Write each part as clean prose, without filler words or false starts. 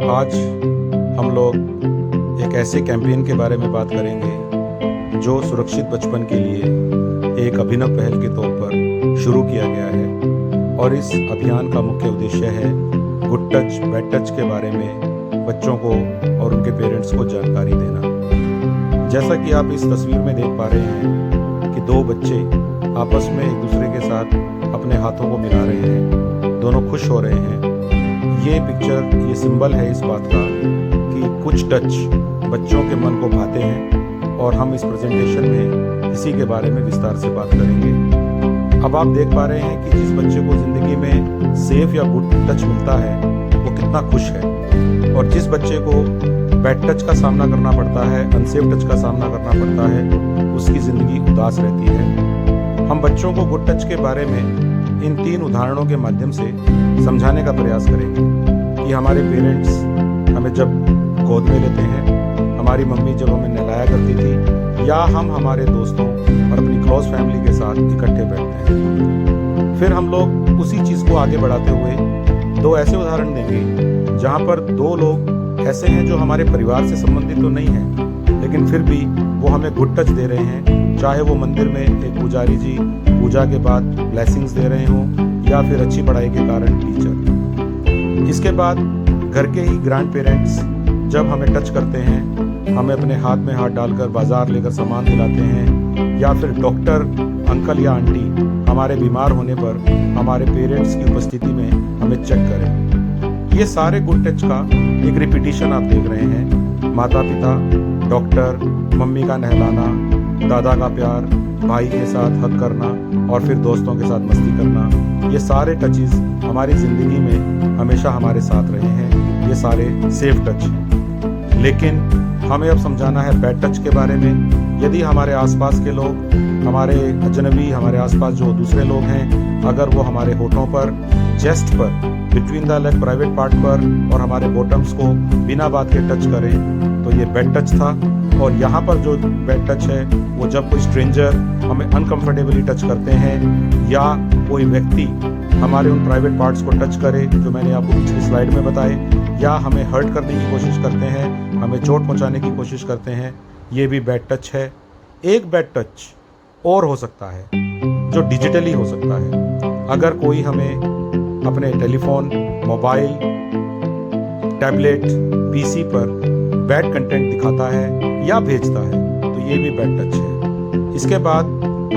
आज हम लोग एक ऐसे कैंपेन के बारे में बात करेंगे जो सुरक्षित बचपन के लिए एक अभिनव पहल के तौर पर शुरू किया गया है। और इस अभियान का मुख्य उद्देश्य है गुड टच बैड टच के बारे में बच्चों को और उनके पेरेंट्स को जानकारी देना। जैसा कि आप इस तस्वीर में देख पा रहे हैं कि दो बच्चे आपस में एक दूसरे के साथ अपने हाथों को मिला रहे हैं, दोनों खुश हो रहे हैं। ये पिक्चर, ये सिंबल है इस बात का कि कुछ टच बच्चों के मन को भाते हैं और हम इस प्रेजेंटेशन में इसी के बारे में विस्तार से बात करेंगे। अब आप देख पा रहे हैं कि जिस बच्चे को ज़िंदगी में सेफ या गुड टच मिलता है वो कितना खुश है, और जिस बच्चे को बैड टच का सामना करना पड़ता है, अनसेफ टच का सामना करना पड़ता है, उसकी ज़िंदगी उदास रहती है। हम बच्चों को गुड टच के बारे में इन 3 उदाहरणों के माध्यम से समझाने का प्रयास करेंगे कि हमारे पेरेंट्स हमें जब गोद में लेते हैं, हमारी मम्मी जब हमें नहलाया करती थी, या हम हमारे दोस्तों और अपनी क्लोज फैमिली के साथ इकट्ठे बैठते हैं। फिर हम लोग उसी चीज़ को आगे बढ़ाते हुए 2 ऐसे उदाहरण देंगे जहाँ पर 2 लोग ऐसे हैं जो हमारे परिवार से संबंधित तो नहीं हैं, लेकिन फिर भी वो हमें गुड टच दे रहे हैं, चाहे वो मंदिर में एक पुजारी जी पूजा के बाद ब्लेसिंग्स दे रहे हों या फिर अच्छी पढ़ाई के कारण टीचर। इसके बाद घर के ही ग्रैंड पेरेंट्स जब हमें टच करते हैं, हमें अपने हाथ में हाथ डालकर बाजार लेकर सामान दिलाते हैं, या फिर डॉक्टर अंकल या आंटी हमारे बीमार होने पर हमारे पेरेंट्स की उपस्थिति में हमें चेक करें। ये सारे गुड टच का एक रिपीटिशन आप देख रहे हैं। माता पिता, डॉक्टर, मम्मी का नहलाना, दादा का प्यार, भाई के साथ हग करना और फिर दोस्तों के साथ मस्ती करना, ये सारे टचेस हमारी ज़िंदगी में हमेशा हमारे साथ रहे हैं। ये सारे सेफ टच हैं। लेकिन हमें अब समझाना है बैड टच के बारे में। यदि हमारे आसपास के लोग, हमारे अजनबी, हमारे आसपास जो दूसरे लोग हैं, अगर वो हमारे होठों पर, चेस्ट पर, between the leg private part पर और हमारे बॉटम्स को बिना बात के टच करें, तो ये बैड टच था। और यहाँ पर जो बैड टच है वो जब कोई स्ट्रेंजर हमें अनकंफर्टेबली टच करते हैं, या कोई व्यक्ति हमारे उन प्राइवेट पार्ट्स को टच करे जो मैंने आपको पिछली स्लाइड में बताए, या हमें हर्ट करने की कोशिश करते हैं, हमें चोट पहुँचाने की कोशिश करते हैं, ये भी बैड टच है। एक बैड टच और हो सकता है जो डिजिटली हो सकता है। अगर कोई हमें अपने टेलीफोन, मोबाइल, टैबलेट, पीसी पर बैड कंटेंट दिखाता है या भेजता है, तो ये भी बैड टच है। इसके बाद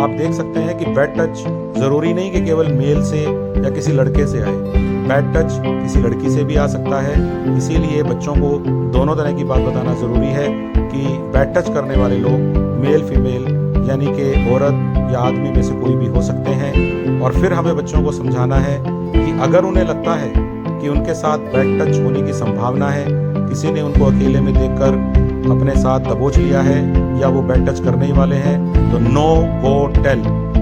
आप देख सकते हैं कि बैड टच ज़रूरी नहीं कि केवल मेल से या किसी लड़के से आए। बैड टच किसी लड़की से भी आ सकता है। इसीलिए बच्चों को दोनों तरह की बात बताना ज़रूरी है कि बैड टच करने वाले लोग मेल फीमेल यानी कि औरत या आदमी में से कोई भी हो सकते हैं। और फिर हमें बच्चों को समझाना है कि अगर उन्हें लगता है कि उनके साथ बैड टच होने की संभावना है, किसी ने उनको अकेले में देखकर अपने साथ दबोच लिया है या वो बैड टच करने ही वाले हैं, तो नो गो टेल,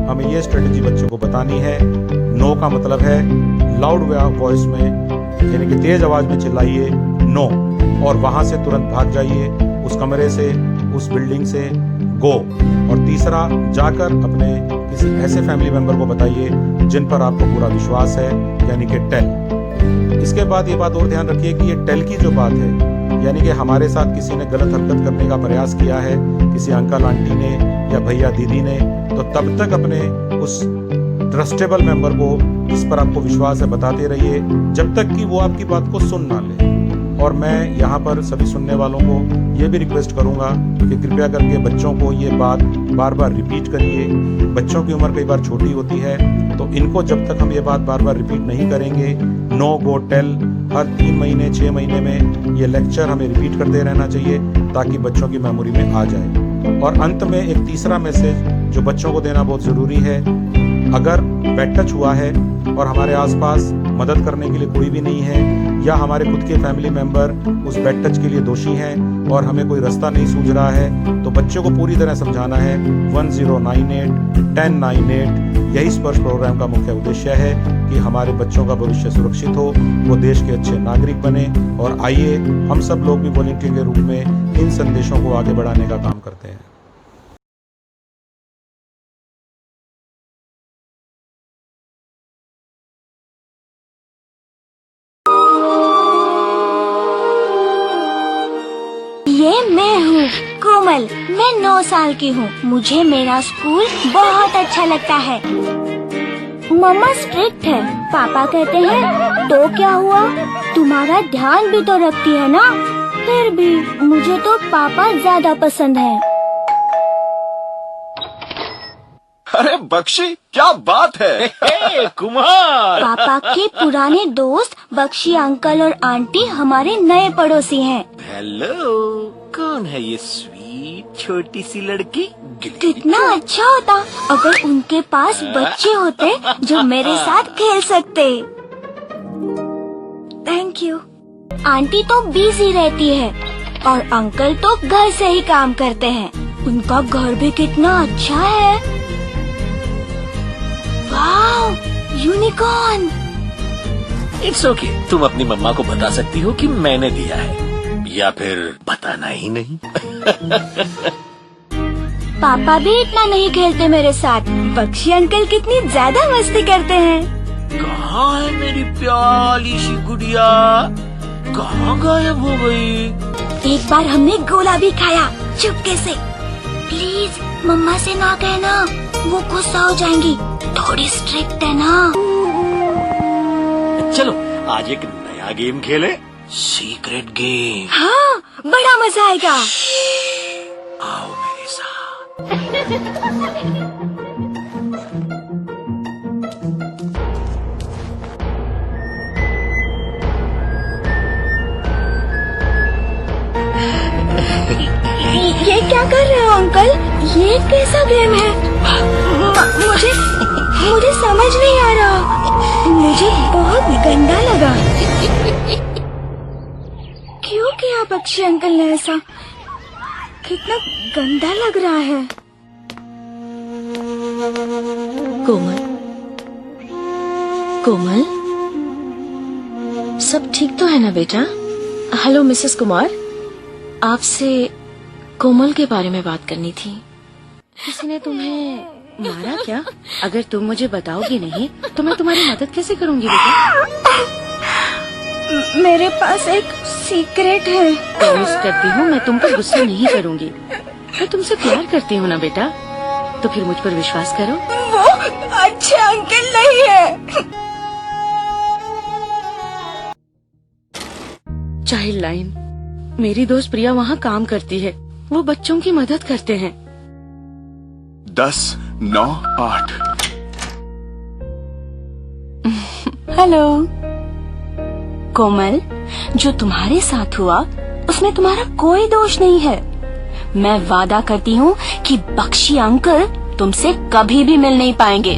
हमें ये स्ट्रेटजी बच्चों को बतानी है। नो का मतलब है लाउड वॉइस में, यानी कि तेज आवाज में चिल्लाइए नो, और वहां से तुरंत भाग जाइए, उस कमरे से, उस बिल्डिंग से गो। और तीसरा, जाकर अपने किसी ऐसे फैमिली मेंबर को बताइए जिन पर आपको पूरा विश्वास है, यानी कि टेल। इसके बाद ये बात और ध्यान रखिए कि ये टेल की जो बात है, यानी कि हमारे साथ किसी ने गलत हरकत करने का प्रयास किया है, किसी अंकल आंटी ने या भैया दीदी ने, तो तब तक अपने उस ट्रस्टेबल मेंबर को जिस पर आपको विश्वास है बताते रहिए जब तक कि वो आपकी बात को सुन ना ले। और मैं यहाँ पर सभी सुनने वालों को ये भी रिक्वेस्ट करूँगा कि कृपया करके बच्चों को ये बात बार बार रिपीट करिए। बच्चों की उम्र कई बार छोटी होती है, तो इनको जब तक हम ये बात बार बार रिपीट नहीं करेंगे, नो गो टेल, हर 3 महीने 6 महीने में ये लेक्चर हमें रिपीट करते रहना चाहिए ताकि बच्चों की मेमोरी में आ जाए। और अंत में एक तीसरा मैसेज जो बच्चों को देना बहुत ज़रूरी है, अगर बैड टच हुआ है और हमारे आसपास मदद करने के लिए कोई भी नहीं है, या हमारे खुद के फैमिली मेंबर उस बैड टच के लिए दोषी हैं और हमें कोई रास्ता नहीं सूझ रहा है, तो बच्चों को पूरी तरह समझाना है 1098 1098। यही स्पर्श प्रोग्राम का मुख्य उद्देश्य है कि हमारे बच्चों का भविष्य सुरक्षित हो, वो देश के अच्छे नागरिक बने। और आइए हम सब लोग भी वॉलंटियर के रूप में इन संदेशों को आगे बढ़ाने का काम करते हैं। कोमल, मैं 9 साल की हूँ। मुझे मेरा स्कूल बहुत अच्छा लगता है। मम्मा स्ट्रिक्ट है, पापा कहते हैं तो क्या हुआ, तुम्हारा ध्यान भी तो रखती है ना। फिर भी मुझे तो पापा ज्यादा पसंद है। अरे बख्शी, क्या बात है। कुमार, पापा के पुराने दोस्त बख्शी अंकल और आंटी हमारे नए पड़ोसी हैं। हेलो, कौन है ये स्वीट छोटी सी लड़की? कितना अच्छा होता अगर उनके पास बच्चे होते जो मेरे साथ खेल सकते। Thank you. आंटी तो बिजी रहती है और अंकल तो घर से ही काम करते हैं। उनका घर भी कितना अच्छा है। वाव, यूनिकॉर्न। इट्स ओके, तुम अपनी मम्मा को बता सकती हो कि मैंने दिया है, या फिर बताना ही नहीं। पापा भी इतना नहीं खेलते मेरे साथ। बख्शी अंकल कितनी ज्यादा मस्ती करते हैं। कहाँ है मेरी प्यारी सी गुड़िया? कहाँ गायब हो गई? एक बार हमने गोला भी खाया चुपके से। प्लीज मम्मा से ना कहना, वो गुस्सा हो जाएंगी। थोड़ी स्ट्रिक्ट है ना। चलो आज एक नया गेम खेले, सीक्रेट गेम। हाँ, बड़ा मजा आएगा। आओ मेरे साथ। ये क्या कर रहे हो अंकल? ये कैसा गेम है? मुझे समझ नहीं आ रहा। मुझे बहुत गंदा लगा। क्यों किया बख्शी अंकल ने ऐसा? कितना गंदा लग रहा है। कोमल, कोमल, सब ठीक तो है ना बेटा? हेलो मिसेस कुमार, आपसे कोमल के बारे में बात करनी थी। किसी ने तुम्हें मारा क्या? अगर तुम मुझे बताओगी नहीं तो मैं तुम्हारी मदद कैसे करूंगी बेटा? मेरे पास एक सीक्रेट है। प्रॉमिस करती हूँ मैं तुम पर गुस्सा नहीं करूंगी। मैं तुमसे प्यार करती हूँ ना बेटा, तो फिर मुझ पर विश्वास करो। वो अच्छे अंकल नहीं है। चाइल्ड लाइन, मेरी दोस्त प्रिया वहाँ काम करती है। वो बच्चों की मदद करते हैं। 10, 9, 8। हेलो कोमल, जो तुम्हारे साथ हुआ उसमें तुम्हारा कोई दोष नहीं है। मैं वादा करती हूँ कि बख्शी अंकल तुमसे कभी भी मिल नहीं पाएंगे।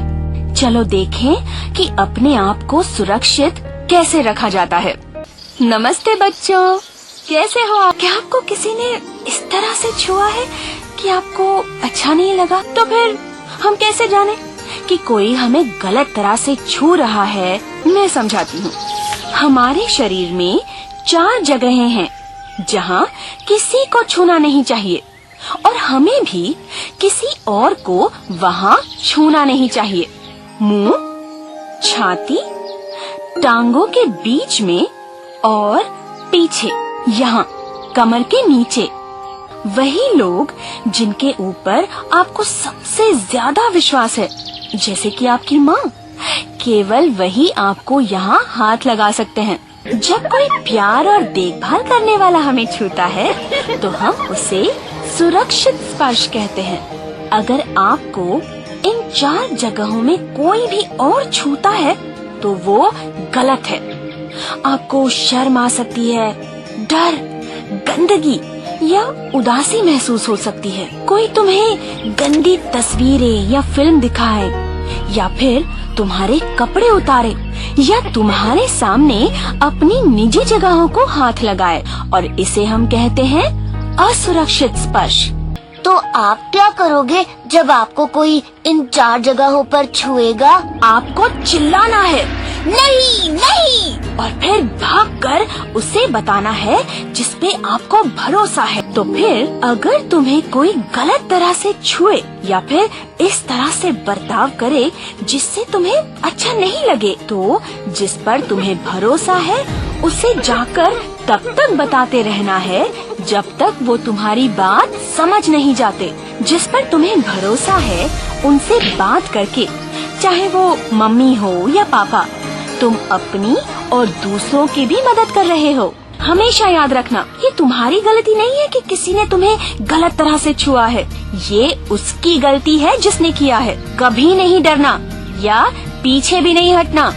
चलो देखें कि अपने आप को सुरक्षित कैसे रखा जाता है। नमस्ते बच्चों, कैसे हो आप? क्या आपको किसी ने इस तरह से छुआ है कि आपको अच्छा नहीं लगा? तो फिर हम कैसे जाने कि कोई हमें गलत तरह से छू रहा है? मैं समझाती हूँ। हमारे शरीर में 4 जगहें हैं जहाँ किसी को छूना नहीं चाहिए और हमें भी किसी और को वहाँ छूना नहीं चाहिए। मुंह, छाती, टांगों के बीच में और पीछे, यहाँ कमर के नीचे। वही लोग जिनके ऊपर आपको सबसे ज्यादा विश्वास है, जैसे कि आपकी माँ, केवल वही आपको यहाँ हाथ लगा सकते हैं। जब कोई प्यार और देखभाल करने वाला हमें छूता है तो हम उसे सुरक्षित स्पर्श कहते हैं। अगर आपको इन 4 जगहों में कोई भी और छूता है तो वो गलत है। आपको शर्म आ सकती है, डर, गंदगी या उदासी महसूस हो सकती है। कोई तुम्हें गंदी तस्वीरें या फिल्म दिखाए या फिर तुम्हारे कपड़े उतारे या तुम्हारे सामने अपनी निजी जगहों को हाथ लगाए, और इसे हम कहते हैं असुरक्षित स्पर्श। तो आप क्या करोगे जब आपको कोई इन 4 जगहों पर छुएगा? आपको चिल्लाना है, नहीं नहीं, और फिर भागकर उसे बताना है जिसपे आपको भरोसा है। तो फिर अगर तुम्हें कोई गलत तरह से छुए या फिर इस तरह से बर्ताव करे जिससे तुम्हें अच्छा नहीं लगे, तो जिस पर तुम्हें भरोसा है उसे जाकर तब तक बताते रहना है जब तक वो तुम्हारी बात समझ नहीं जाते। जिस पर तुम्हें भरोसा है उनसे बात करके, चाहे वो मम्मी हो या पापा, तुम अपनी और दूसरों की भी मदद कर रहे हो। हमेशा याद रखना, ये तुम्हारी गलती नहीं है कि किसी ने तुम्हें गलत तरह से छुआ है। ये उसकी गलती है जिसने किया है। कभी नहीं डरना या पीछे भी नहीं हटना।